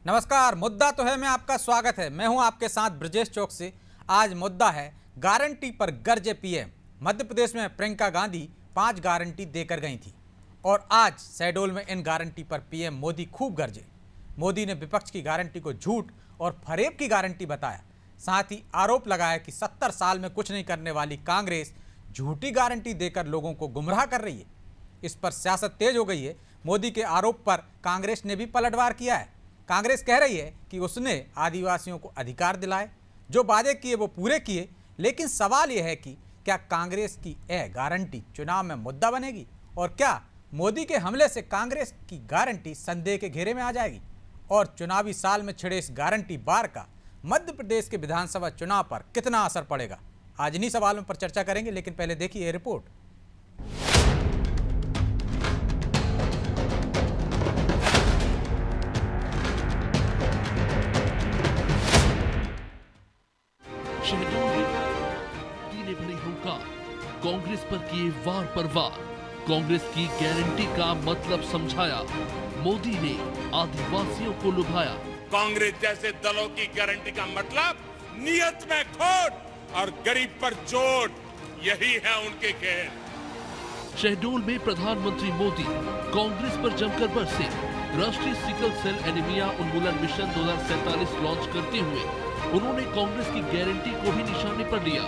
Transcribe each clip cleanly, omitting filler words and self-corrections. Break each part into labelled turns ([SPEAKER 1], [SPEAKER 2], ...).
[SPEAKER 1] नमस्कार। मुद्दा तो है में आपका स्वागत है। मैं हूं आपके साथ ब्रजेश चौक से। आज मुद्दा है गारंटी पर गरजे पीएम। मध्य प्रदेश में प्रियंका गांधी 5 गारंटी देकर गई थी और आज शहडोल में इन गारंटी पर पीएम मोदी खूब गरजे। मोदी ने विपक्ष की गारंटी को झूठ और फरेब की गारंटी बताया। साथ ही आरोप लगाया कि 70 साल में कुछ नहीं करने वाली कांग्रेस झूठी गारंटी देकर लोगों को गुमराह कर रही है। इस पर सियासत तेज हो गई है। मोदी के आरोप पर कांग्रेस ने भी पलटवार किया है। कांग्रेस कह रही है कि उसने आदिवासियों को अधिकार दिलाए, जो वादे किए वो पूरे किए। लेकिन सवाल यह है कि क्या कांग्रेस की यह गारंटी चुनाव में मुद्दा बनेगी और क्या मोदी के हमले से कांग्रेस की गारंटी संदेह के घेरे में आ जाएगी और चुनावी साल में छिड़े इस गारंटी बार का मध्य प्रदेश के विधानसभा चुनाव पर कितना असर पड़ेगा। आज इन्हीं सवालों पर चर्चा करेंगे, लेकिन पहले देखिए ये रिपोर्ट।
[SPEAKER 2] शहडोल में मोदी ने भरी हुंकार, कांग्रेस पर किए वार पर वार, कांग्रेस की गारंटी का मतलब समझाया, मोदी ने आदिवासियों को लुभाया।
[SPEAKER 3] कांग्रेस जैसे दलों की गारंटी का मतलब नियत में खोट और गरीब पर चोट, यही है उनके खेल।
[SPEAKER 2] शहडोल में प्रधानमंत्री मोदी कांग्रेस पर जमकर बरसे। राष्ट्रीय सिकल सेल एनीमिया उन्मूलन मिशन 2047 लॉन्च करते हुए उन्होंने कांग्रेस की गारंटी को भी निशाने पर लिया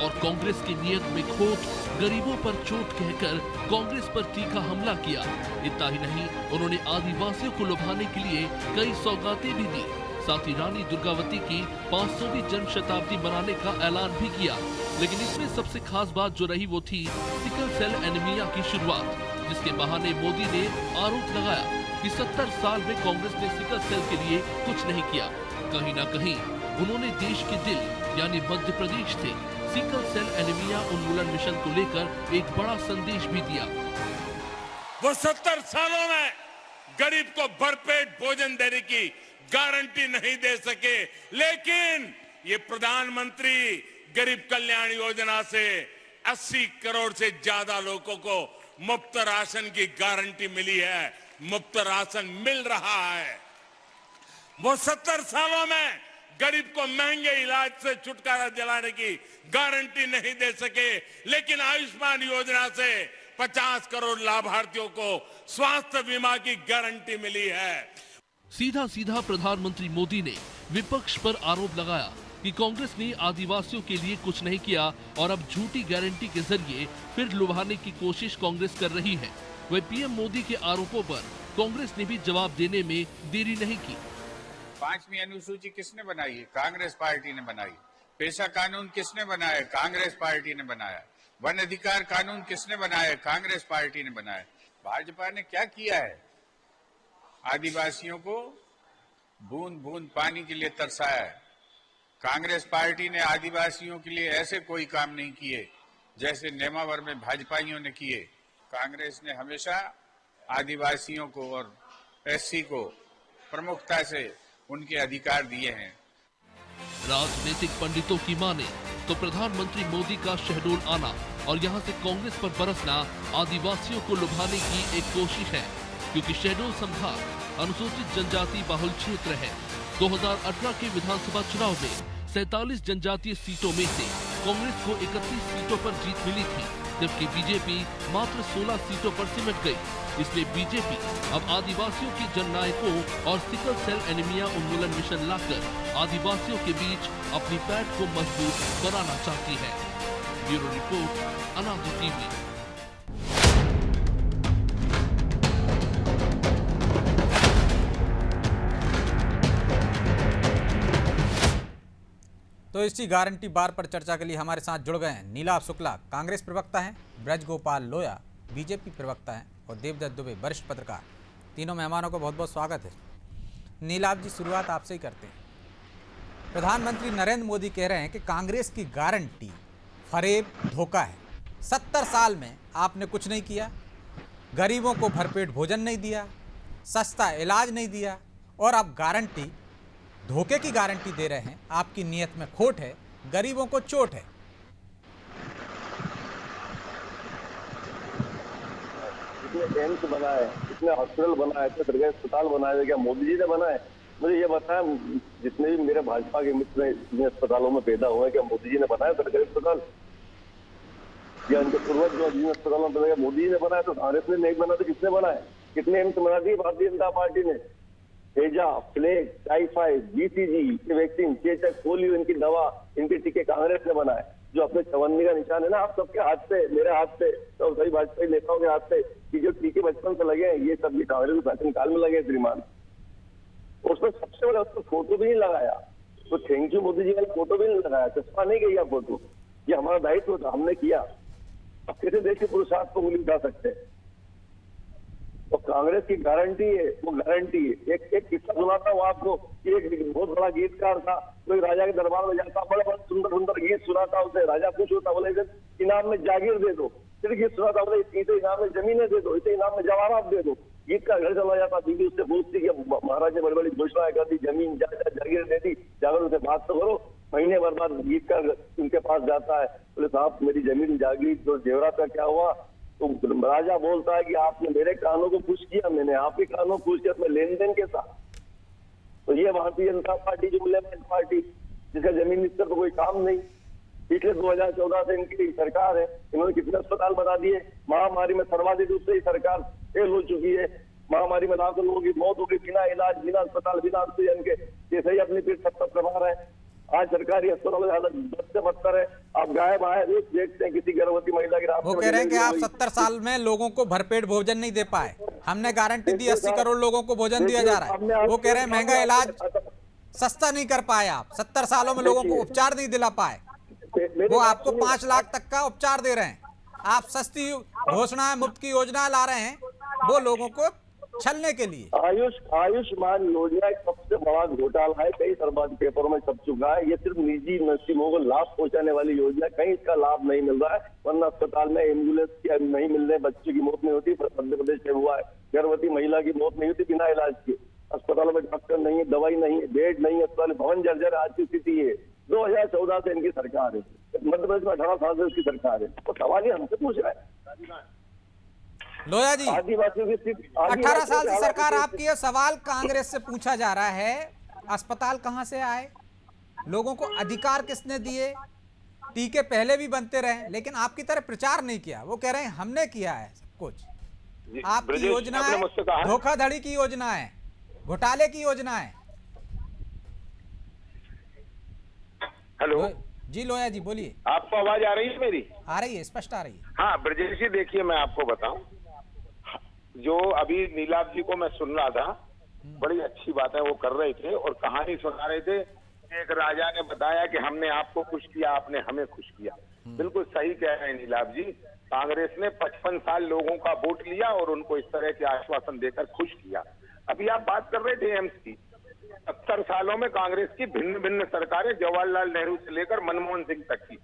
[SPEAKER 2] और कांग्रेस की नीयत में खोट, गरीबों पर चोट कहकर कांग्रेस पर तीखा हमला किया। इतना ही नहीं, उन्होंने आदिवासियों को लुभाने के लिए कई सौगातें भी दी। साथ ही रानी दुर्गावती की 500वीं जन्म शताब्दी मनाने का ऐलान भी किया। लेकिन इसमें सबसे खास बात जो रही वो थी सिकल सेल एनीमिया की शुरुआत, जिसके बहाने मोदी ने आरोप लगाया कि 70 साल में कांग्रेस ने सिकल सेल के लिए कुछ नहीं किया। कहीं न कहीं उन्होंने देश के दिल यानी मध्य प्रदेश से सिकल सेल एनीमिया उन्मूलन मिशन को लेकर एक बड़ा संदेश भी दिया।
[SPEAKER 3] वो 70 सालों में गरीब को भरपेट भोजन देने की गारंटी नहीं दे सके, लेकिन ये प्रधानमंत्री गरीब कल्याण योजना से 80 करोड़ से ज्यादा लोगों को मुफ्त राशन की गारंटी मिली है, मुफ्त राशन मिल रहा है। वो 70 सालों में गरीब को महंगे इलाज से छुटकारा दिलाने की गारंटी नहीं दे सके, लेकिन आयुष्मान योजना से 50 करोड़ लाभार्थियों को स्वास्थ्य बीमा की गारंटी मिली है।
[SPEAKER 2] सीधा सीधा प्रधानमंत्री मोदी ने विपक्ष पर आरोप लगाया कि कांग्रेस ने आदिवासियों के लिए कुछ नहीं किया और अब झूठी गारंटी के जरिए फिर लुभाने की कोशिश कांग्रेस कर रही है। वह पीएम मोदी के आरोपों पर कांग्रेस ने भी जवाब देने में देरी नहीं की।
[SPEAKER 4] 5वीं अनुसूची किसने बनाई है? कांग्रेस पार्टी ने बनाई। पेशा कानून किसने बनाया? कांग्रेस पार्टी ने बनाया। वन अधिकार कानून किसने बनाया? कांग्रेस पार्टी ने बनाया। भाजपा ने क्या किया है? आदिवासियों को बूंद बूंद पानी के लिए तरसाया है। कांग्रेस पार्टी ने आदिवासियों के लिए ऐसे कोई काम नहीं किए जैसे नेमावर में भाजपाइयों ने किए। कांग्रेस ने हमेशा आदिवासियों को और एससी को प्रमुखता से उनके अधिकार दिए हैं।
[SPEAKER 2] राजनीतिक पंडितों की माने तो प्रधानमंत्री मोदी का शहडोल आना और यहां से कांग्रेस पर बरसना आदिवासियों को लुभाने की एक कोशिश है, क्योंकि शहडोल संभाग अनुसूचित जनजाति बहुल क्षेत्र है। 2018 के विधानसभा चुनाव में 47 जनजातीय सीटों में से कांग्रेस को 31 सीटों पर जीत मिली थी, जबकि बीजेपी मात्र 16 सीटों पर सिमट गई। इसलिए बीजेपी अब आदिवासियों के जननायकों और सिकल सेल एनीमिया उन्मूलन मिशन लाकर आदिवासियों के बीच अपनी पैठ को मजबूत बनाना चाहती है। ब्यूरो रिपोर्ट, अनादि टीवी।
[SPEAKER 1] तो इसी गारंटी बार पर चर्चा के लिए हमारे साथ जुड़ गए हैं नीलाभ शुक्ला, कांग्रेस प्रवक्ता हैं, ब्रजगोपाल लोया, बीजेपी प्रवक्ता हैं, और देवदत्त दुबे, वरिष्ठ पत्रकार। तीनों मेहमानों को बहुत बहुत स्वागत है। नीलाभ जी, शुरुआत आपसे ही करते हैं। प्रधानमंत्री नरेंद्र मोदी कह रहे हैं कि कांग्रेस की गारंटी फरेब, धोखा है। 70 साल में आपने कुछ नहीं किया, गरीबों को भरपेट भोजन नहीं दिया, सस्ता इलाज नहीं दिया, और आप गारंटी धोखे की गारंटी दे रहे हैं। आपकी नीयत में खोट है, गरीबों को चोट है।
[SPEAKER 5] कितने एम्स बनाए, कितने हॉस्पिटल बनाए, कितने सरकारी अस्पताल बनाए, क्या मोदी जी ने बनाए? मुझे ये बताया, जितने भी मेरे भाजपा के मित्र जिन अस्पतालों में पैदा हुए, क्या मोदी जी ने बनाया सरकारी अस्पताल? या उनके पूर्वज जो जिन अस्पतालों में पैदा मोदी जी ने बनाया? तो कांग्रेस ने नहीं बना तो किसने बनाया? कितने एम्स बना दिए भारतीय जनता पार्टी ने? हैजा, प्लेग, टाइफाइड, बीसीजी की वैक्सीन, चेचक, पोलियो, इनकी दवा, इनके टीके कांग्रेस ने बनाए। जो अपने चवन्नी का निशान है ना आप सबके हाथ पे, मेरे हाथ पे, तो सभी भाजपा नेताओं के हाथ पे, कि जो टीके बचपन से लगे हैं, ये सब ये कांग्रेस के शासन काल में लगे श्रीमान। उसमें सबसे बड़ा उसको फोटो भी नहीं लगाया, तो थैंक यू मोदी जी का फोटो भी नहीं लगाया, चस्पा नहीं किया फोटो। ये हमारा दायित्व था, हमने किया। अब कैसे देश के पुरुषार्थ को उंगली उठा सकते हैं? तो कांग्रेस की गारंटी है, वो गारंटी है। एक किस्सा सुनाता हूँ आपको कि एक बहुत बड़ा गीतकार था, कोई राजा के दरबार में जाता, बड़े बड़े सुंदर सुंदर गीत सुनाता, उसे राजा खुश होता, बोले इनाम में जागीर दे दो। फिर गीत सुनाता, बोले इसे इनाम में जमीनें दे दो, इसे इनाम में जवाहरात दे दो। गीत का घर चला जाता, बीबी उससे पूछती कि महाराज ने बड़ी बड़ी घोषणाएं कर दी, जमीन जागीर दे दी, जाकर उनसे बात तो करो। महीने भर बाद गीत का उनके पास जाता है, बोले साहब मेरी जमीन जागीर तो जेवरात का क्या हुआ? तो राजा बोलता है कि आपने मेरे कानों को खुश किया, मैंने आपके कानों को खुश किया, मैं लेन देन के साथ। तो ये भारतीय जनता पार्टी जो मूल्यवान पार्टी, जिसका जमीन स्तर पर कोई काम नहीं, पिछले 2014 से इनकी सरकार है, इन्होंने कितने अस्पताल बना दिए। महामारी में सर्वाधिक रूप से सरकार फेल हो चुकी है। महामारी में लाखों लोगों की मौत हो गई बिना इलाज, बिना अस्पताल, बिना ऑक्सीजन के। जैसे ही अपनी पीठ सब प्रभार है। आज सरकारी अस्पतालों में हालत बद से बदतर है। आप गायब आए रोज देखते हैं किसी गर्भवती महिला की रात।
[SPEAKER 1] वो कह रहे हैं कि आप 70 साल में लोगों को भरपेट भोजन नहीं दे पाए, हमने गारंटी दी 80 करोड़ लोगों को भोजन दिया जा रहा है। वो कह रहे हैं महंगा इलाज सस्ता नहीं कर पाए आप, 70 सालों में लोगों को उपचार नहीं दिला पाए। वो आपको 5 लाख तक का उपचार दे रहे हैं, आप सस्ती घोषणाएं, मुफ्त की योजना ला रहे हैं वो लोगों को छलने के लिए।
[SPEAKER 5] आयुष्मान योजना एक सबसे बड़ा घोटाला है, कई सरकारी पेपरों में छप चुका है। ये सिर्फ निजी नसीबों को लाभ पहुंचाने वाली योजना, कहीं इसका लाभ नहीं मिल रहा है। वरना अस्पताल में एम्बुलेंस नहीं मिलने, बच्चे की मौत नहीं होती, मध्य प्रदेश में हुआ है। गर्भवती महिला की मौत नहीं होती बिना इलाज के। अस्पतालों में डॉक्टर नहीं है, दवाई नहीं है, बेड नहीं है, अस्पताल भवन जर्जर आज की स्थिति है। 2014 से इनकी सरकार है, मध्य प्रदेश में 18 साल से उसकी सरकार है। तो सवाल ये हमसे पूछ रहा है
[SPEAKER 1] लोया जी,
[SPEAKER 5] आदिवासियों की स्थिति।
[SPEAKER 1] 18 साल से सरकार आपकी है, सवाल कांग्रेस से पूछा जा रहा है अस्पताल कहां से आए, लोगों को अधिकार किसने दिए? टीके पहले भी बनते रहे लेकिन आपकी तरह प्रचार नहीं किया। वो कह रहे हैं हमने किया है सब कुछ। आपकी योजना है, धोखाधड़ी की योजना है, घोटाले की योजना है।
[SPEAKER 6] हेलो
[SPEAKER 1] जी लोया जी बोलिए।
[SPEAKER 6] आपको आवाज आ रही है मेरी?
[SPEAKER 1] आ रही है, स्पष्ट आ रही है।
[SPEAKER 6] हाँ ब्रजेश जी, देखिए मैं आपको बताऊं, जो अभी नीलाभ जी को मैं सुन रहा था, बड़ी अच्छी बात है वो कर रहे थे और कहानी सुना रहे थे। एक राजा ने बताया कि हमने आपको खुश किया, आपने हमें खुश किया। बिल्कुल सही कह रहे हैं नीलाभ जी। कांग्रेस ने 55 साल लोगों का वोट लिया और उनको इस तरह के आश्वासन देकर खुश किया। अभी आप बात कर रहे थे एम्स की। 70 सालों में कांग्रेस की भिन्न भिन्न सरकारें, जवाहरलाल नेहरू से लेकर मनमोहन सिंह तक की,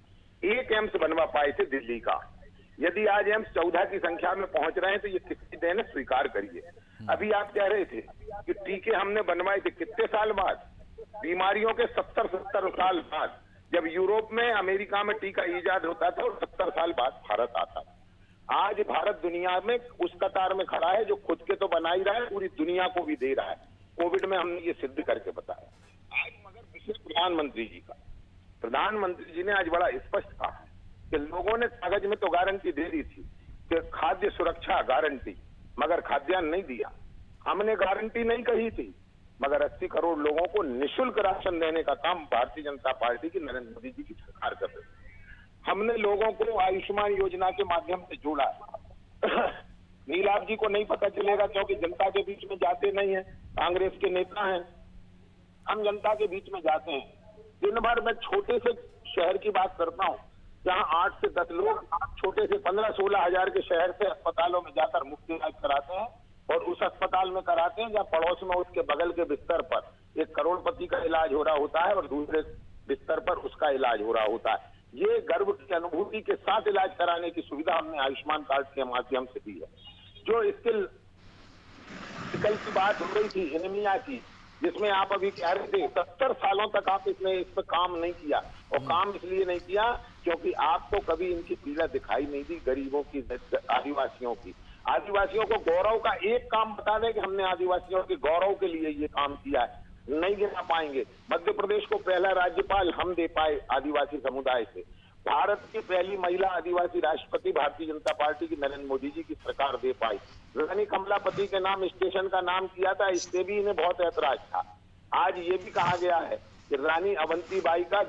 [SPEAKER 6] एक एम्स बनवा पाए थे दिल्ली का। यदि आज एम्स 14 की संख्या में पहुंच रहे हैं तो ये किसकी देन है, स्वीकार करिए। अभी आप कह रहे थे कि टीके हमने बनवाए थे कितने साल बाद, बीमारियों के 70 साल बाद। जब यूरोप में, अमेरिका में टीका ईजाद होता था और 70 साल बाद भारत आता था। आज भारत दुनिया में उस कतार में खड़ा है जो खुद के तो बना ही रहा है, पूरी दुनिया को भी दे रहा है। कोविड में हमने ये सिद्ध करके बताया। आज मगर विशेष प्रधानमंत्री जी का, प्रधानमंत्री जी ने आज बड़ा स्पष्ट कहा कि लोगों ने कागज में तो गारंटी दे दी थी कि खाद्य सुरक्षा गारंटी, मगर खाद्यान्न नहीं दिया। हमने गारंटी नहीं कही थी, मगर 80 करोड़ लोगों को निःशुल्क राशन देने का काम भारतीय जनता पार्टी की, नरेंद्र मोदी जी की सरकार कर रही है। हमने लोगों को आयुष्मान योजना के माध्यम से जोड़ा। नीलाभ जी को नहीं पता चलेगा क्योंकि जनता के बीच में जाते नहीं है, कांग्रेस के नेता हैं। हम जनता के बीच में जाते हैं। दिन भर मैं छोटे से शहर की बात करता हूँ जहाँ 8 से 10 लोग छोटे से 15-16 हजार के शहर से अस्पतालों में जाकर मुफ्त इलाज कराते हैं और उस अस्पताल में कराते हैं जहाँ पड़ोस में उसके बगल के बिस्तर पर एक करोड़पति का इलाज हो रहा होता है और दूसरे बिस्तर पर उसका इलाज हो रहा होता है। ये गर्व की अनुभूति के साथ इलाज कराने की सुविधा हमने आयुष्मान कार्ड के माध्यम से दी है। जो स्किल की बात हो रही थी, एनीमिया की, जिसमें आप अभी कह रहे थे 70 सालों तक आप इस पर काम नहीं किया, और काम इसलिए नहीं किया क्योंकि आपको कभी इनकी पीड़ा दिखाई नहीं दी, गरीबों की, आदिवासियों की। आदिवासियों को गौरव का एक काम बता दें कि हमने आदिवासियों के गौरव के लिए ये काम किया है, नहीं गिना पाएंगे। मध्य प्रदेश को पहला राज्यपाल हम दे पाए आदिवासी समुदाय से। भारत की पहली महिला आदिवासी राष्ट्रपति भारतीय जनता पार्टी की नरेंद्र मोदी जी की सरकार दे पाई। रानी कमलापति के नाम स्टेशन का नाम किया था, इससे भी इन्हें बहुत ऐतराज था। आज ये भी कहा गया है कि रानी अवंतीबाई का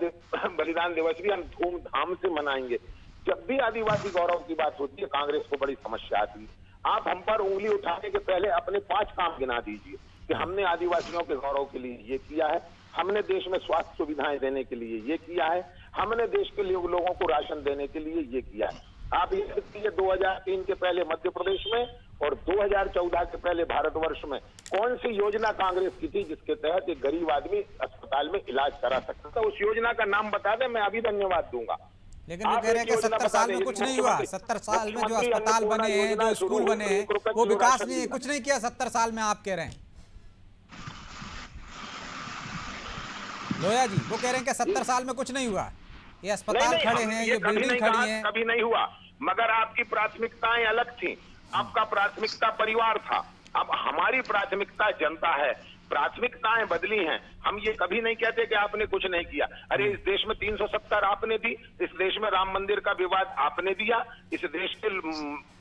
[SPEAKER 6] बलिदान दिवस भी हम धूमधाम से मनाएंगे। जब भी आदिवासी गौरव की बात होती है कांग्रेस को बड़ी समस्या आती है। आप हम पर उंगली उठाने के पहले अपने 5 काम गिना दीजिए कि हमने आदिवासियों के गौरव के लिए ये किया है, हमने देश में स्वास्थ्य सुविधाएं देने के लिए ये किया है, हमने देश के लिए लोगों को राशन देने के लिए ये किया है। आप ये देखिए 2003 के पहले मध्य प्रदेश में और 2014 के पहले भारतवर्ष में कौन सी योजना कांग्रेस की थी जिसके तहत एक गरीब आदमी अस्पताल में इलाज करा सकता था। उस योजना का नाम बता दें, मैं अभी धन्यवाद दूंगा।
[SPEAKER 1] लेकिन वो कह रहे हैं कि 70 साल में कुछ नहीं हुआ। 70 साल में जो अस्पताल बने हैं, जो स्कूल बने हैं, वो विकास नहीं, कुछ नहीं किया 70 साल में, आप कह रहे हैं। लोया जी वो कह रहे हैं कि 70 साल में कुछ नहीं हुआ, ये अस्पताल खड़े हैं, ये बिल्डिंग खड़ी है।
[SPEAKER 6] कभी नहीं हुआ, मगर आपकी प्राथमिकताएं अलग थी। आपका प्राथमिकता परिवार था, अब हमारी प्राथमिकता जनता है। प्राथमिकताएं बदली हैं। हम ये कभी नहीं कहते कि आपने कुछ नहीं किया। अरे इस देश में 370 आपने दी, इस देश में राम मंदिर का विवाद आपने दिया, इस देश के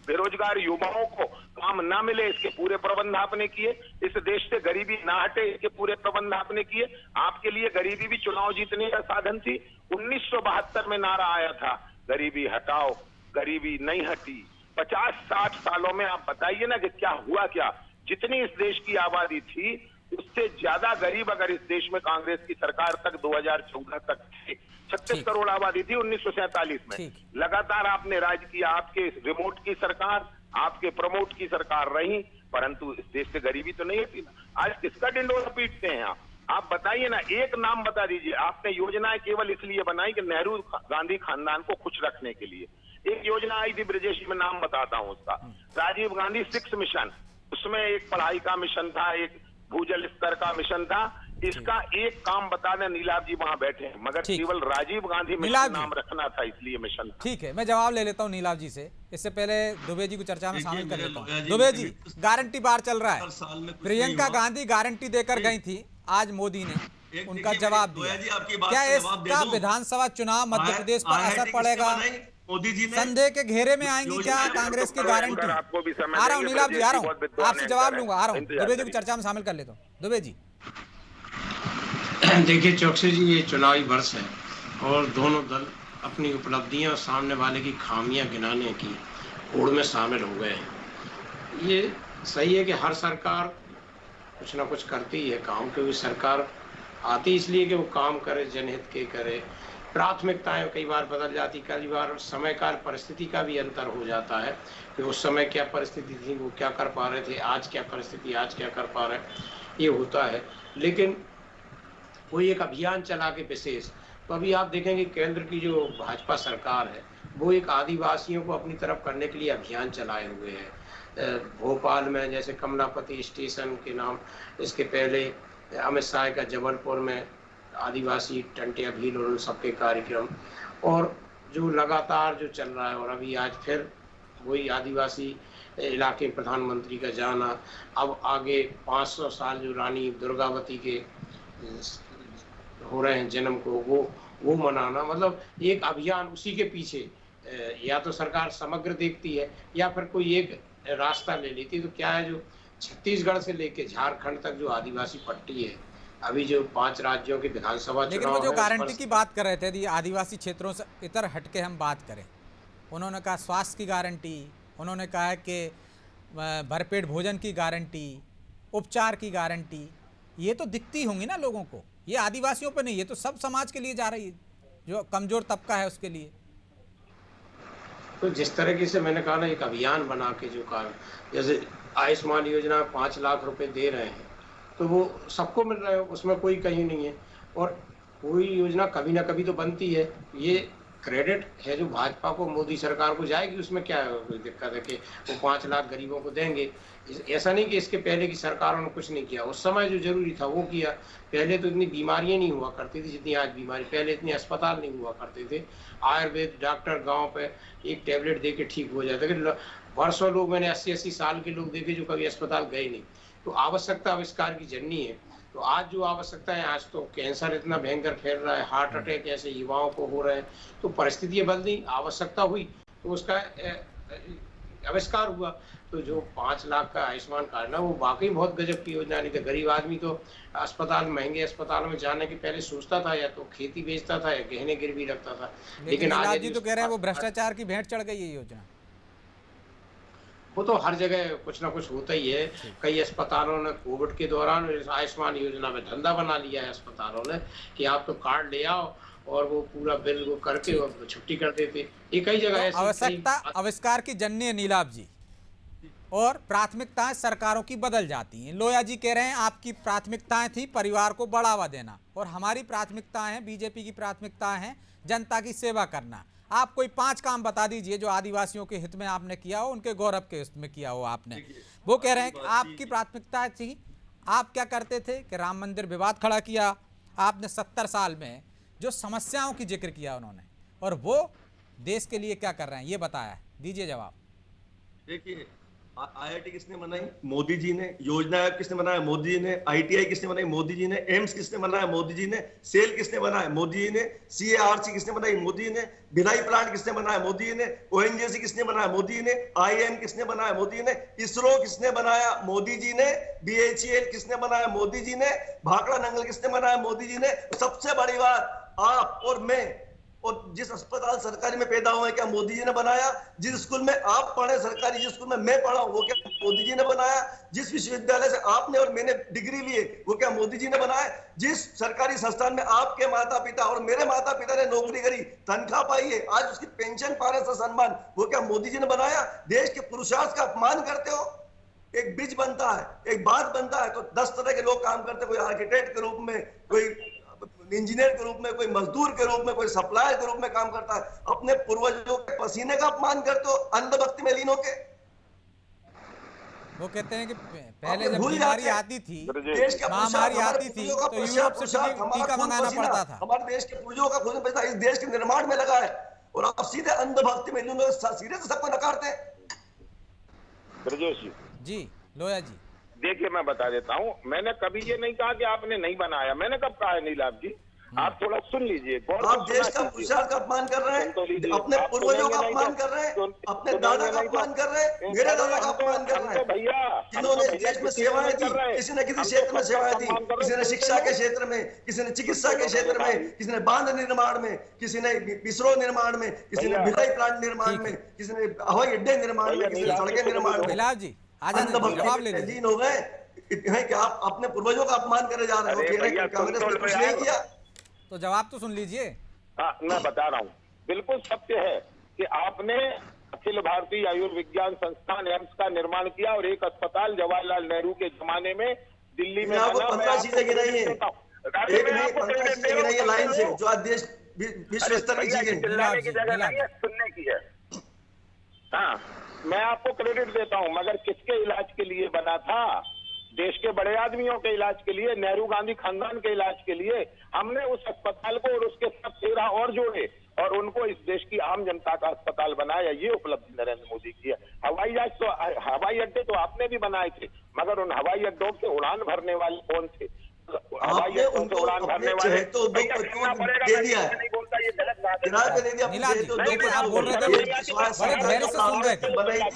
[SPEAKER 6] बेरोजगार युवाओं को काम ना मिले इसके पूरे प्रबंध आपने किए, इस देश से गरीबी ना हटे इसके पूरे प्रबंध आपने किए। आपके लिए गरीबी भी चुनाव जीतने का साधन थी। 1972 में नारा आया था, गरीबी हटाओ, गरीबी नहीं हटी। 50-60 सालों में आप बताइए ना कि क्या हुआ। क्या जितनी इस देश की आबादी थी उससे ज्यादा गरीब अगर इस देश में कांग्रेस की सरकार तक 2014 तक थे। 36 करोड़ आबादी थी 1947 में। लगातार आपने राज किया, आपके रिमोट की सरकार, आपके प्रमोट की सरकार रही, परंतु इस देश से गरीबी तो नहीं हटी। आज किसका डिंडोरा पीटते हैं आप बताइए ना, एक नाम बता दीजिए। आपने योजनाएं केवल इसलिए बनाई कि नेहरू गांधी खानदान को खुश रखने के लिए। एक योजना आई थी ब्रजेश, में नाम बताता हूं उसका, राजीव गांधी 6 मिशन। उसमें एक पढ़ाई का मिशन था, एक भूजल स्तर का मिशन था। इसका एक काम बता दें, नीलाभ जी वहां बैठे हैं, मगर केवल राजीव गांधी मिशन नाम रखना था इसलिए मिशन।
[SPEAKER 1] ठीक है, मैं जवाब ले लेता हूं नीलाभ जी से। इससे पहले दुबे जी को चर्चा में शामिल कर लेता हूं। दुबे जी, गारंटी बार चल रहा है, प्रियंका गांधी गारंटी देकर गई थी, आज मोदी ने उनका जवाब दिया। क्या इसका विधानसभा चुनाव मध्य प्रदेश पर असर पड़ेगा?
[SPEAKER 7] मोदी जी
[SPEAKER 1] संदेह के घेरे में आएंगी क्या कांग्रेस की गारंटी? आ रहा हूँ नीलाभ जी, आ रहा हूँ, आपसे जवाब लूंगा, आ रहा हूँ। दुबे जी को चर्चा में शामिल कर लेता हूँ। दुबे जी
[SPEAKER 8] देखिए चौकसी जी, ये चुनावी वर्ष है और दोनों दल अपनी उपलब्धियां सामने वाले की खामियां गिनाने की होड़ में शामिल हो गए हैं। ये सही है कि हर सरकार कुछ ना कुछ करती है काम, क्योंकि सरकार आती इसलिए कि वो काम करे, जनहित के करे। प्राथमिकताएं कई बार बदल जाती, कई बार समय काल परिस्थिति का भी अंतर हो जाता है कि उस समय क्या परिस्थिति थी, वो क्या कर पा रहे थे, आज क्या परिस्थिति, आज क्या कर पा रहे, ये होता है। लेकिन कोई एक अभियान चला के विशेष, तो अभी आप देखेंगे केंद्र की जो भाजपा सरकार है वो एक आदिवासियों को अपनी तरफ करने के लिए अभियान चलाए हुए है। भोपाल में जैसे कमलापति स्टेशन के नाम, इसके पहले अमित शाह का जबलपुर में आदिवासी टंटिया भील और उन सबके कार्यक्रम, और जो लगातार जो चल रहा है, और अभी आज फिर वही आदिवासी इलाके प्रधानमंत्री का जाना, अब आगे 500 साल जो रानी दुर्गावती के हो रहे हैं जन्म को, वो मनाना, मतलब एक अभियान उसी के पीछे। या तो सरकार समग्र देखती है या फिर कोई एक रास्ता ले लेती है। तो क्या है, जो छत्तीसगढ़ से लेके झारखंड तक जो आदिवासी पट्टी है, अभी जो 5 राज्यों की विधानसभा चुनाव,
[SPEAKER 1] लेकिन वो जो गारंटी की बात कर रहे थे, यदि आदिवासी क्षेत्रों से इतर हटके हम बात करें, उन्होंने कहा स्वास्थ्य की गारंटी, उन्होंने कहा कि भरपेट भोजन की गारंटी, उपचार की गारंटी, ये तो दिखती होंगी ना लोगों को। ये आदिवासियों पे नहीं, ये तो सब समाज के लिए जा रही है, जो कमजोर तबका है उसके लिए।
[SPEAKER 8] तो जिस तरीके से मैंने कहा ना, एक अभियान बना के जो काम, जैसे आयुष्मान योजना 5 लाख रुपए दे रहे हैं, तो वो सबको मिल रहा है, उसमें कोई कहीं नहीं है। और कोई योजना कभी ना कभी तो बनती है, ये क्रेडिट है जो भाजपा को, मोदी सरकार को जाएगी, उसमें क्या दिक्कत है कि वो 5 लाख गरीबों को देंगे। ऐसा नहीं कि इसके पहले की सरकारों ने कुछ नहीं किया, उस समय जो जरूरी था वो किया। पहले तो इतनी बीमारियां नहीं हुआ करती थी जितनी आज बीमारी, पहले इतने अस्पताल नहीं हुआ करते थे। आयुर्वेद डॉक्टर गांव पे एक टैबलेट दे के ठीक हो जाते थे। वर्षों लोग, मैंने 80-80 साल के लोग देखे जो कभी अस्पताल गए नहीं। तो आवश्यकता आविष्कार की जननी है। तो आज जो आवश्यकता है, आज तो कैंसर इतना भयंकर फैल रहा है, हार्ट अटैक ऐसे युवाओं को हो रहे हैं, तो परिस्थितियां बदली, आवश्यकता हुई तो उसका आविष्कार हुआ। तो जो 5 लाख का आयुष्मान कार्ड ना, वो वाकई बहुत गजब की योजना नहीं थी। गरीब आदमी तो अस्पताल, महंगे अस्पतालों में जाने के पहले सोचता था या तो खेती बेचता था या गहने गिरवी रखता था।
[SPEAKER 1] लेकिन नीलाभ जी तो कह रहे हैं वो भ्रष्टाचार की भेंट चढ़ गई ये योजना।
[SPEAKER 8] वो तो हर जगह कुछ ना कुछ होता ही है। कई अस्पतालों ने कोविड के दौरान आयुष्मान योजना में धंधा बना लिया है अस्पतालों ने कि आप तो कार्ड ले आओ और वो पूरा बिल वो करके और छुट्टी कर देते। ये कई जगह ऐसी
[SPEAKER 1] आवश्यकता आविष्कार की जननी है नीलाभ जी, और प्राथमिकताएं सरकारों की बदल जाती हैं। लोया जी कह रहे हैं आपकी प्राथमिकताएं थी परिवार को बढ़ावा देना, और हमारी प्राथमिकताएं हैं, बीजेपी की प्राथमिकताएं हैं जनता की सेवा करना। आप कोई 5 काम बता दीजिए जो आदिवासियों के हित में आपने किया हो, उनके गौरव के हित में किया हो आपने। वो कह रहे हैं कि आपकी प्राथमिकताएं थी, आप क्या करते थे कि राम मंदिर विवाद खड़ा किया आपने 70 साल में, जो समस्याओं की जिक्र किया उन्होंने, और वो देश के लिए क्या कर रहे हैं ये बताया। दीजिए जवाब।
[SPEAKER 7] देखिए, IIT किसने बनाई? मोदी जी ने। योजना आयोग किसने बनाया? मोदी जी ने। ITI किसने बनाई? मोदी जी ने। एम्स किसने बनाया? मोदी जी ने। सेल किसने बनाया? मोदी जी ने। CARC किसने बनाई? मोदी जी ने। भिलाई प्लांट किसने बनाया? मोदी जी ने। ONGC किसने बनाया? मोदी जी ने। IIM किसने बनाया? मोदी जी ने। इसरो किसने बनाया? मोदी जी ने। BHEL किसने बनाया? मोदी जी ने। भाखड़ा नंगल किसने बनाया? मोदी जी ने। सबसे बड़ी बात, आप और मैं और जिस अस्पताल सरकारी में पैदा हुए क्या मोदी जी ने बनाया? जिस स्कूल में आप पढ़े सरकारी, जिस स्कूल में मैं पढ़ा वो क्या मोदी जी ने बनाया? जिस विश्वविद्यालय से आपने और मैंने डिग्री लिए वो क्या मोदी जी ने बनाया? जिस सरकारी संस्थान में आपके माता पिता और मेरे माता पिता ने नौकरी करी, तनख्वाह पाई है, आज उसकी पेंशन पा रहे सम्मान, वो क्या मोदी जी ने बनाया? देश के पुरुषार्थ का अपमान करते हो। एक ब्रिज बनता है, एक बात बनता है तो 10 तरह के लोग काम करते हैं। कोई आर्किटेक्ट के रूप में, कोई इंजीनियर के रूप में, कोई मजदूर के रूप में, कोई सप्लायर के रूप में काम करता है। अपने पूर्वजों के पसीने का अपमान करते हो अंधभक्ति में लीन होके।
[SPEAKER 1] वो कहते हैं कि पहले जब बीमारी आती थी, महामारी आती थी, तो यूरोप से टीका मंगाना पड़ता था।
[SPEAKER 7] हमारे देश के पूर्वजों का खून पैसा इस देश के निर्माण में लगा है, और आप सीधे अंधभक्ति में लीन होकर सीधे से सबको नकारते हैं।
[SPEAKER 6] ब्रजेश
[SPEAKER 1] जी, लोया जी,
[SPEAKER 6] देखिए मैं बता देता हूँ, मैंने कभी ये नहीं कहा कि आपने नहीं बनाया। मैंने कब कहा है नीलाभ जी? आप थोड़ा सुन लीजिए।
[SPEAKER 7] आप देश का पुरुषार्थ का अपमान कर रहे हैं, अपने पूर्वजों का अपमान कर रहे हैं, अपने दादा का अपमान कर रहे हैं, मेरे दादा का अपमान कर रहे हैं,
[SPEAKER 6] भैया
[SPEAKER 7] जिन्होंने देश में सेवाएं दी। किसी ने किसी क्षेत्र में सेवाएं दी, किसी ने शिक्षा के क्षेत्र में, किसी ने चिकित्सा के क्षेत्र में, किसी ने बांध निर्माण में, किसी ने इसरो निर्माण में, किसी ने भिलाई प्लांट निर्माण में, किसी ने हवाई अड्डे निर्माण में, किसी ने सड़कें निर्माण में।
[SPEAKER 1] जी जवाब ले लीजिए।
[SPEAKER 7] हो गए है कि आप अपने पूर्वजों का अपमान करे जा रहे हो। कांग्रेस ने कुछ नहीं किया
[SPEAKER 1] तो जवाब तो सुन लीजिए।
[SPEAKER 6] हाँ, मैं बता रहा हूँ, बिल्कुल सत्य है कि आपने अखिल भारतीय आयुर्विज्ञान संस्थान एम्स का निर्माण किया, और एक अस्पताल जवाहरलाल नेहरू के जमाने में दिल्ली में
[SPEAKER 7] आपको 15 चीजें गिनाई है, एक नहीं 15 चीजें गिनाई है लाइन से, जो आज देश विश्व स्तर की चीजें
[SPEAKER 6] सुनने की है। हाँ, मैं आपको क्रेडिट देता हूँ, मगर किसके इलाज के लिए बना था? देश के बड़े आदमियों के इलाज के लिए, नेहरू गांधी खानदान के इलाज के लिए। हमने उस अस्पताल को और उसके साथ 13 और जोड़े और उनको इस देश की आम जनता का अस्पताल बनाया। ये उपलब्धि नरेंद्र मोदी की है। हवाई अड्डे तो आपने भी बनाए थे, मगर उन हवाई अड्डों से उड़ान भरने वाले कौन थे? हवाई अड्डों से उड़ान भरने वाले
[SPEAKER 7] तो दे दिया है, किराए पे दे दिया।
[SPEAKER 1] आप बोल रहे थे, बड़े धैर्य से सुन रहे थे,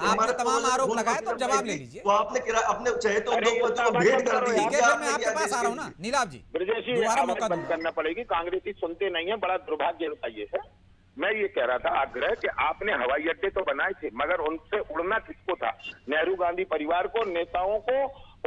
[SPEAKER 1] आपने तमाम आरोप लगाए, तो जवाब ले लीजिए।
[SPEAKER 7] वो आपने अपने चाहे तो उद्योगपति को भेंट कर दी।
[SPEAKER 1] ठीक है, मैं आपके पास आ रहा हूँ ना नीलाभ जी, दोबारा मौका
[SPEAKER 6] बंद करना पड़ेगी। कांग्रेसी सुनते नहीं है, बड़ा दुर्भाग्य होता ये है। मैं ये कह रहा था आग्रह कि आपने हवाई अड्डे तो बनाए थे, मगर उनसे उड़ना किसको था? नेहरू गांधी परिवार को, नेताओं को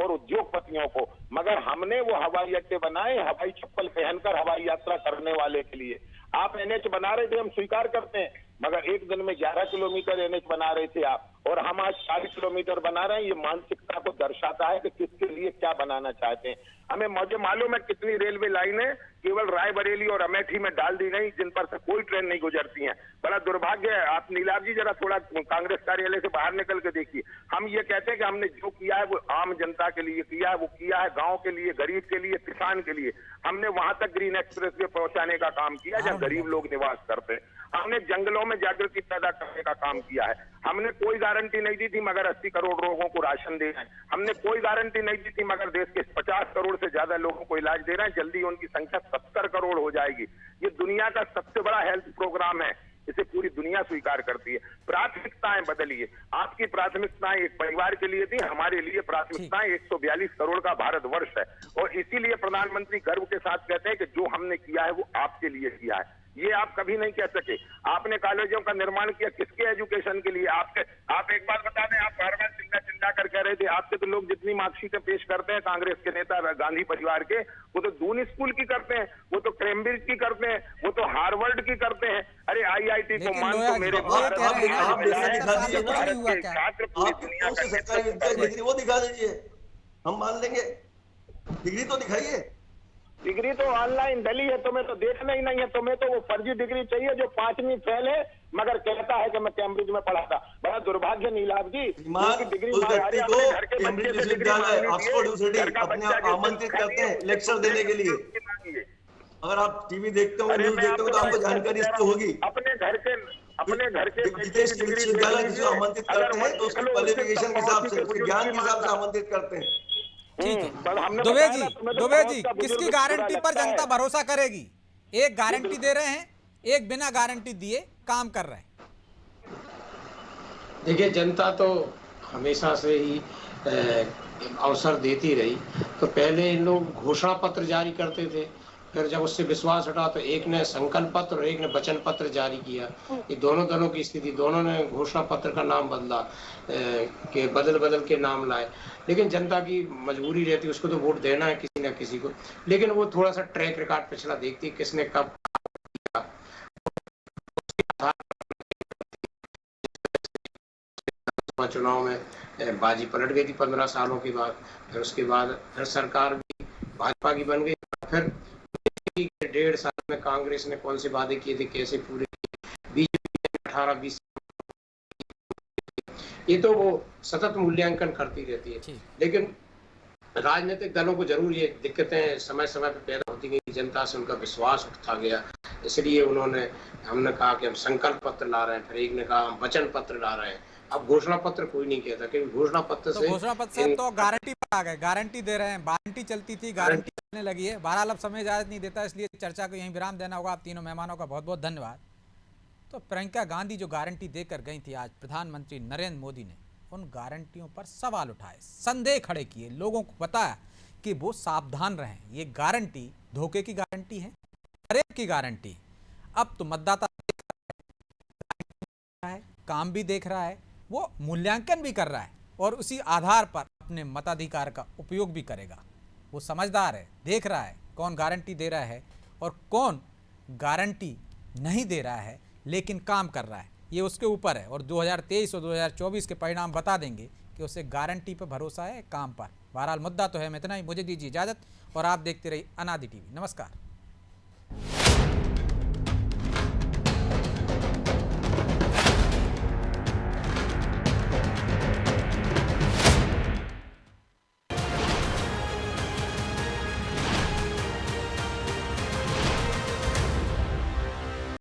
[SPEAKER 6] और उद्योगपतियों को। मगर हमने वो हवाई अड्डे बनाए हवाई चप्पल पहनकर हवाई यात्रा करने वाले के लिए। आप NH बना रहे थे, हम स्वीकार करते हैं, मगर एक दिन में 11 किलोमीटर NH बना रहे थे आप, और हम आज 40 किलोमीटर बना रहे हैं। ये मानसिकता को दर्शाता है कि किसके लिए क्या बनाना चाहते हैं। हमें मुझे मालूम है कितनी रेलवे लाइनें केवल रायबरेली और अमेठी में डाल दी गई, जिन पर से कोई ट्रेन नहीं गुजरती है। बड़ा दुर्भाग्य है। आप नीलाभ जी जरा थोड़ा कांग्रेस कार्यालय से बाहर निकल के देखिए। हम ये कहते हैं कि हमने जो किया है वो आम जनता के लिए किया है, वो किया है गांव के लिए, गरीब के लिए, किसान के लिए। हमने वहां तक ग्रीन एक्सप्रेस वे पहुंचाने का काम किया जहां गरीब लोग निवास करते हैं। हमने जंगलों में जागृति पैदा करने का काम किया है। हमने कोई गारंटी नहीं दी थी मगर 80 करोड़ लोगों को राशन दे रहे हैं। हमने कोई गारंटी नहीं दी थी मगर देश के 50 करोड़ से ज्यादा लोगों को इलाज दे रहे हैं। जल्दी उनकी संख्या 70 करोड़ हो जाएगी। ये दुनिया का सबसे बड़ा हेल्थ प्रोग्राम है, इसे पूरी दुनिया स्वीकार करती है। प्राथमिकताएं बदलिए। आपकी प्राथमिकताएं एक परिवार के लिए थी, हमारे लिए प्राथमिकताएं 142 करोड़ का भारतवर्ष है। और इसीलिए प्रधानमंत्री गर्व के साथ कहते हैं कि जो हमने किया है वो आपके लिए किया है। ये आप कभी नहीं कह सके। आपने कॉलेजों का निर्माण किया किसके एजुकेशन के लिए? आप एक बात बता दें, आप बार बार चिल्ला कर कह रहे थे, आपके तो लोग जितनी मार्कशीटें पेश करते हैं कांग्रेस के नेता गांधी परिवार के, वो तो दून स्कूल की करते हैं, वो तो कैम्ब्रिज की करते हैं, वो तो हार्वर्ड की करते हैं। अरे IIT को मान तो मेरे भारत छात्र पूरी दुनिया का
[SPEAKER 7] वो दिखा दीजिए, हम मान लेंगे। डिग्री तो दिखाइए।
[SPEAKER 6] डिग्री तो ऑनलाइन डली है, तुम्हें तो देखना ही नहीं है। तुम्हें तो वो फर्जी डिग्री चाहिए जो 5वीं फेल है मगर कहता है कि मैं कैम्ब्रिज में पढ़ा था। बड़ा दुर्भाग्य नीलाभ जी, डिग्री
[SPEAKER 7] कैम्ब्रिज विश्वविद्यालय, ऑक्सफोर्ड यूनिवर्सिटी अपने आप आमंत्रित करते हैं लेक्चर देने के लिए। अगर आप टीवी देखते हो, न्यूज देखते हो तो आपको जानकारी इसकी होगी।
[SPEAKER 6] अपने घर के
[SPEAKER 7] विदेश के विश्वविद्यालय जिसे आमंत्रित करते हैं तो उसके क्वालिफिकेशन के हिसाब से, उसके ज्ञान के हिसाब से आमंत्रित करते हैं।
[SPEAKER 1] ठीक है। दुबे जी किसकी गारंटी पर जनता भरोसा करेगी? एक गारंटी दे रहे हैं, एक बिना गारंटी दिए काम कर रहे हैं।
[SPEAKER 8] देखिए, जनता तो हमेशा से ही अवसर देती रही। तो पहले इन लोग घोषणा पत्र जारी करते थे, फिर जब उससे विश्वास हटा तो एक ने संकल्प पत्र और एक ने वचन पत्र जारी किया। ये दोनों दलों की स्थिति, दोनों ने घोषणा पत्र का नाम बदला, के बदल के नाम लाए। लेकिन जनता की मजबूरी रहती है, उसको तो वोट देना है किसी न किसी को। लेकिन वो थोड़ा सा ट्रैक रिकॉर्ड पिछला देखती है, किसने कब चुनाव में बाजी पलट गई थी 15 सालों के बाद। फिर उसके बाद फिर सरकार भी भाजपा की बन गई। फिर 1.5 साल में कांग्रेस ने कौन से वादे किए थे, कैसे पूरे किए, बीजेपी ने 18-20, ये तो वो सतत मूल्यांकन करती रहती है। लेकिन राजनीतिक दलों को जरूर ये दिक्कतें समय समय पर पैदा होती गई, जनता से उनका विश्वास उठता गया। इसलिए हमने कहा कि हम संकल्प पत्र ला रहे हैं, फिर एक ने कहा हम वचन पत्र ला रहे हैं। अब घोषणा पत्र कोई नहीं कहता, क्योंकि घोषणा पत्र से
[SPEAKER 1] तो गारंटी पर आ गए, गारंटी दे रहे हैं। वारंटी चलती थी, गारंटी चलने लगी है। बहरहाल अब समय इजाजत नहीं देता, इसलिए चर्चा को यहीं विराम देना होगा। आप तीनों मेहमानों का बहुत बहुत धन्यवाद। तो प्रियंका गांधी जो गारंटी देकर गई थी, आज प्रधानमंत्री नरेंद्र मोदी ने उन गारंटियों पर सवाल उठाए, संदेह खड़े किए, लोगों को बताया कि वो सावधान रहें, ये गारंटी धोखे की गारंटी है, फरेब की गारंटी। अब तो मतदाता देख रहा है, काम भी देख रहा है, वो मूल्यांकन भी कर रहा है और उसी आधार पर अपने मताधिकार का उपयोग भी करेगा। वो समझदार है, देख रहा है कौन गारंटी दे रहा है और कौन गारंटी नहीं दे रहा है लेकिन काम कर रहा है। ये उसके ऊपर है और 2023 और 2024 के परिणाम बता देंगे कि उसे गारंटी पर भरोसा है, काम पर। बहरहाल मुद्दा तो है। मैं इतना ही, मुझे दीजिए इजाज़त और आप देखते रहिए अनादि टीवी। नमस्कार।